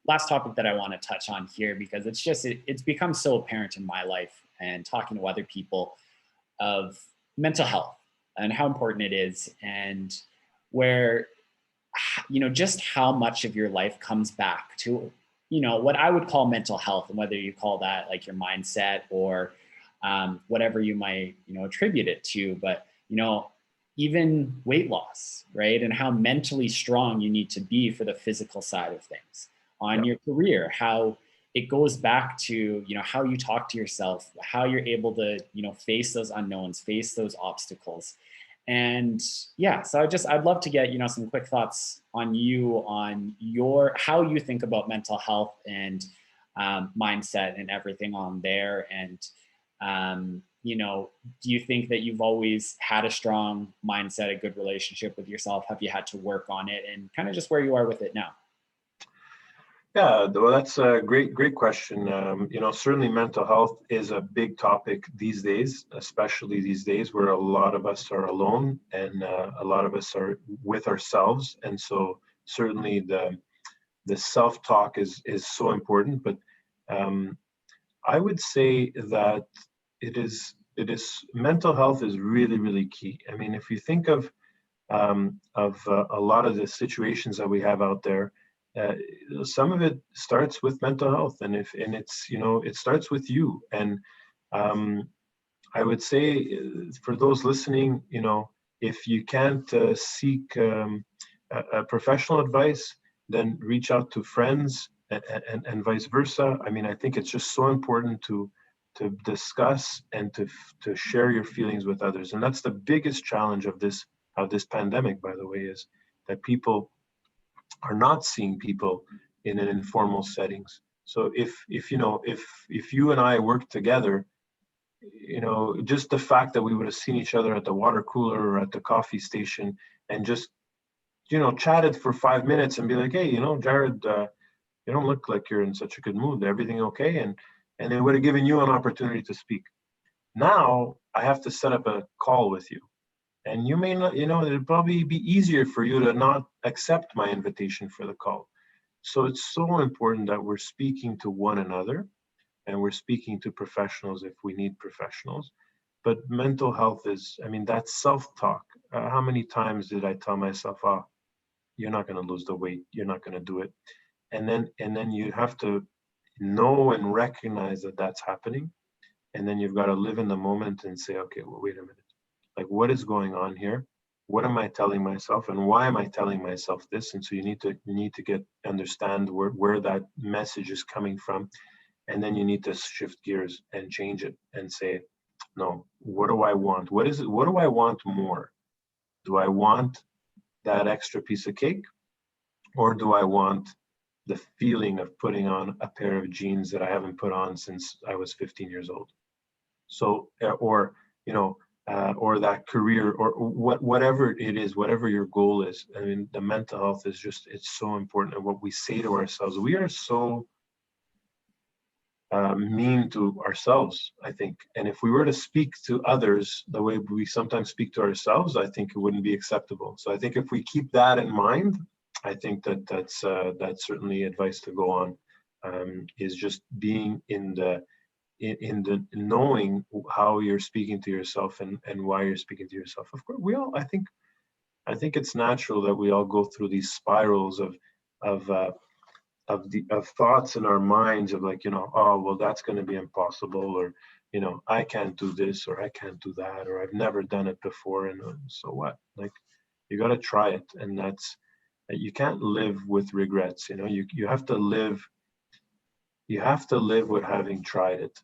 last topic that I want to touch on here, because it's become so apparent in my life and talking to other people of mental health and how important it is, and where just how much of your life comes back to what I would call mental health, and whether you call that like your mindset or whatever you might attribute it to. But even weight loss, right? And how mentally strong you need to be for the physical side of things on your career, how it goes back to how you talk to yourself, how you're able to face those unknowns, face those obstacles. And yeah, so I'd love to get some quick thoughts on how you think about mental health and mindset and everything on there. And do you think that you've always had a strong mindset, a good relationship with yourself? Have you had to work on it, and kind of just where you are with it now? Yeah, well, that's a great question. Certainly mental health is a big topic these days, especially these days where a lot of us are alone and a lot of us are with ourselves. And so certainly the self-talk is so important. But I would say that it is mental health is really, really key. I mean, if you think of a lot of the situations that we have out there, some of it starts with mental health, and it's it starts with you. And I would say for those listening, if you can't seek a professional advice, then reach out to friends and vice versa. I mean, I think it's just so important to discuss and to share your feelings with others. And that's the biggest challenge of this pandemic, by the way, is that people are not seeing people in an informal settings. So if you and I work together, just the fact that we would have seen each other at the water cooler or at the coffee station and just chatted for 5 minutes and be like, hey, Jared, you don't look like you're in such a good mood. Everything okay? And it would have given you an opportunity to speak. Now I have to set up a call with you. And you may not, it'd probably be easier for you to not accept my invitation for the call. So it's so important that we're speaking to one another and we're speaking to professionals if we need professionals. But mental health is, I mean, that's self-talk. How many times did I tell myself, oh, you're not going to lose the weight. You're not going to do it. And then you have to know and recognize that that's happening And then you've got to live in the moment and say, okay, well, wait a minute. Like, what is going on here? What am I telling myself, and why am I telling myself this? And so you need to get understand where that message is coming from, and then you need to shift gears and change it and say, no, what do I want? What is it? What do I want more? Do I want that extra piece of cake, or do I want the feeling of putting on a pair of jeans that I haven't put on since I was 15 years old? So, or, you know, or that career, or whatever it is, whatever your goal is. I mean, the mental health is just, it's so important. And what we say to ourselves, we are so mean to ourselves, I think. And if we were to speak to others the way we sometimes speak to ourselves, I think it wouldn't be acceptable. So I think if we keep that in mind, I think that that's certainly advice to go on, is just being in the knowing how you're speaking to yourself, and why you're speaking to yourself. Of course, we all, I think it's natural that we all go through these spirals of of thoughts in our minds of, like, oh, well, that's going to be impossible, or I can't do this, or I can't do that, or I've never done it before. And so what? Like, you got to try it. And that's, you can't live with regrets. You have to live, with having tried it.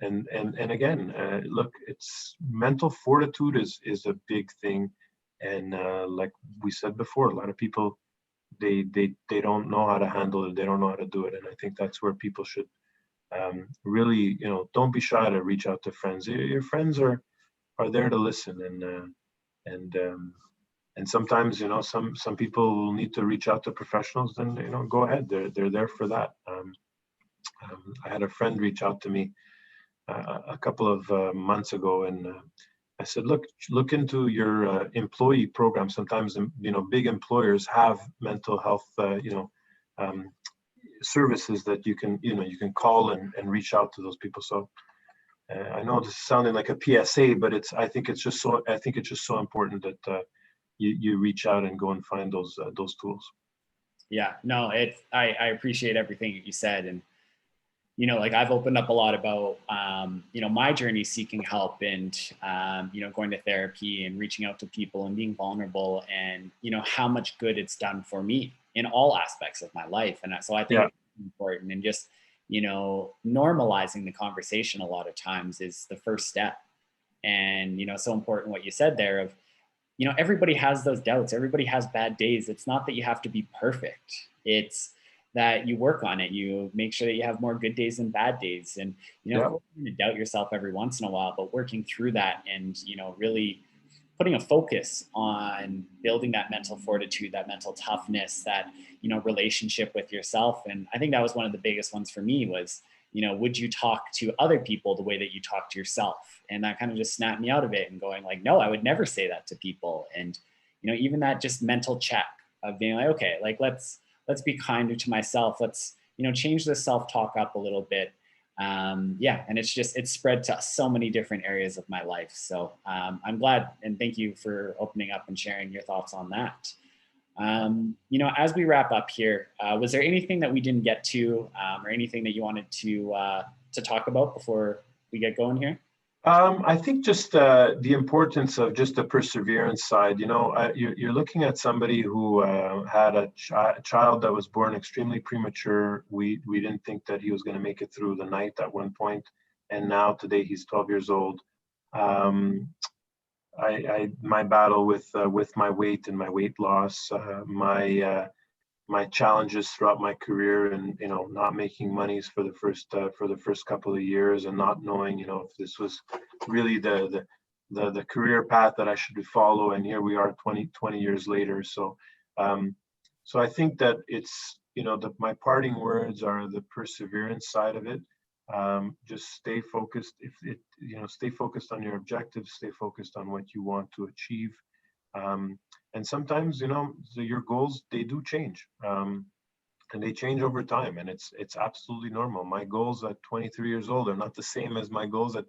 And again, look, it's mental fortitude is a big thing. And like we said before, a lot of people, they don't know how to handle it. They don't know how to do it. And I think that's where people should really, don't be shy to reach out to friends. Your friends are there to listen. And sometimes, some people will need to reach out to professionals. Then, go ahead. They're there for that. I had a friend reach out to me a couple of months ago, and I said, look into your employee program. Sometimes, big employers have mental health, um, services that you can call and reach out to those people. So I know this is sounding like a PSA, but I think it's just so important that you reach out and go and find those tools. Yeah, no, I appreciate everything that you said. And like I've opened up a lot about, my journey seeking help, and, going to therapy and reaching out to people and being vulnerable, and, how much good it's done for me in all aspects of my life. And so I think Yeah, it's important, and just, normalizing the conversation a lot of times is the first step. And, so important what you said there of, everybody has those doubts. Everybody has bad days. It's not that you have to be perfect. It's that you work on it. You make sure that you have more good days than bad days. And, of yeah, course, you're going to doubt yourself every once in a while, but working through that, and, really putting a focus on building that mental fortitude, that mental toughness, that, relationship with yourself. And I think that was one of the biggest ones for me was, would you talk to other people the way that you talk to yourself? And that kind of just snapped me out of it, and going like, no, I would never say that to people. And, even that just mental check of being like, okay, like let's be kinder to myself. Let's, change the self-talk up a little bit. Yeah. And it's spread to so many different areas of my life. So I'm glad, and thank you for opening up and sharing your thoughts on that. As we wrap up here, was there anything that we didn't get to, or anything that you wanted to talk about before we get going here? I think just the importance of just the perseverance side. You're looking at somebody who had a child that was born extremely premature. We didn't think that he was going to make it through the night at one point, and now today he's 12 years old. Um, my battle with my weight and my weight loss, my challenges throughout my career, and not making monies for the first couple of years, and not knowing if this was really the career path that I should follow. And here we are 20 years later. So I think that it's my parting words are the perseverance side of it. Just stay focused. If it stay focused on your objectives, stay focused on what you want to achieve. And sometimes your goals, they do change, and they change over time, and it's absolutely normal. My goals at 23 years old are not the same as my goals at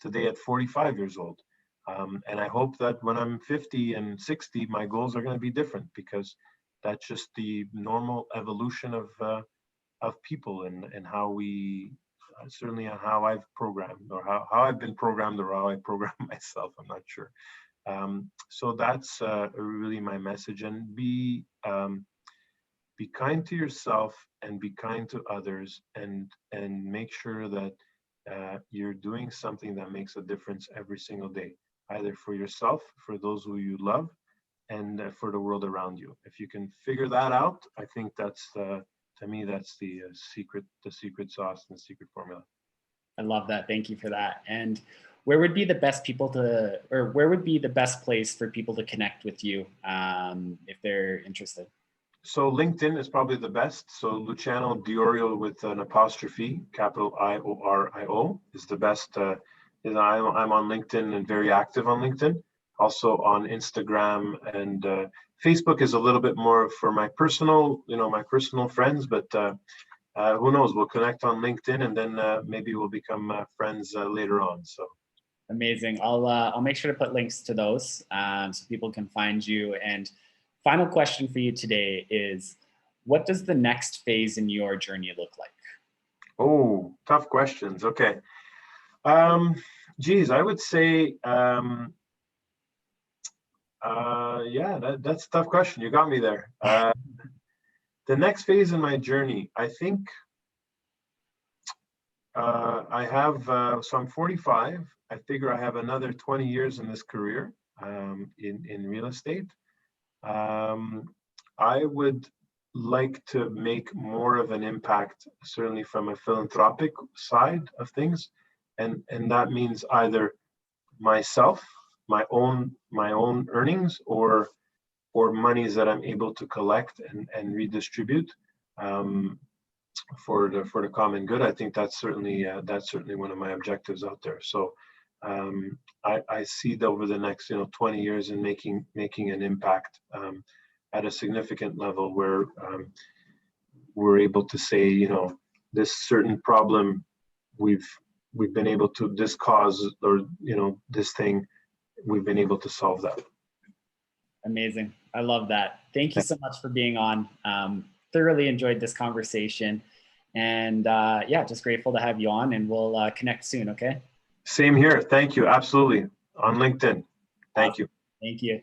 today at 45 years old. And I hope that when I'm 50 and 60, my goals are going to be different, because that's just the normal evolution of people, and how we certainly on how I've programmed, or how I've been programmed, or how I program myself. I'm not sure. So that's really my message. And be kind to yourself and be kind to others, and make sure that you're doing something that makes a difference every single day, either for yourself, for those who you love, and for the world around you. If you can figure that out, I think that's to me that's the secret sauce and the secret formula. I love that. Thank you for that. And where would be the best people to, or where would be the best place for people to connect with you if they're interested? So LinkedIn is probably the best. So Luciano D'lorio with an apostrophe, capital IORIO, is the best. I'm on LinkedIn and very active on LinkedIn. Also on Instagram, and Facebook is a little bit more for my personal, my personal friends. But who knows? We'll connect on LinkedIn, and then maybe we'll become friends later on. So amazing. I'll make sure to put links to those so people can find you. And final question for you today is, what does the next phase in your journey look like? Oh, tough questions. Okay. Geez, I would say, yeah, that's a tough question. You got me there. The next phase in my journey, I think I have, so I'm 45. I figure I have another 20 years in this career in real estate. I would like to make more of an impact, certainly from a philanthropic side of things, and that means either myself, my own earnings, or monies that I'm able to collect and redistribute for the common good. I think that's certainly one of my objectives out there. So I see that over the next 20 years in making an impact at a significant level, where we're able to say, this certain problem we've been able to, this cause, or this thing, we've been able to solve that. Amazing. I love that. Thank you so much for being on. Thoroughly enjoyed this conversation, and yeah, just grateful to have you on, and we'll connect soon. Okay. Same here. Thank you. Absolutely. On LinkedIn. Thank you. Thank you.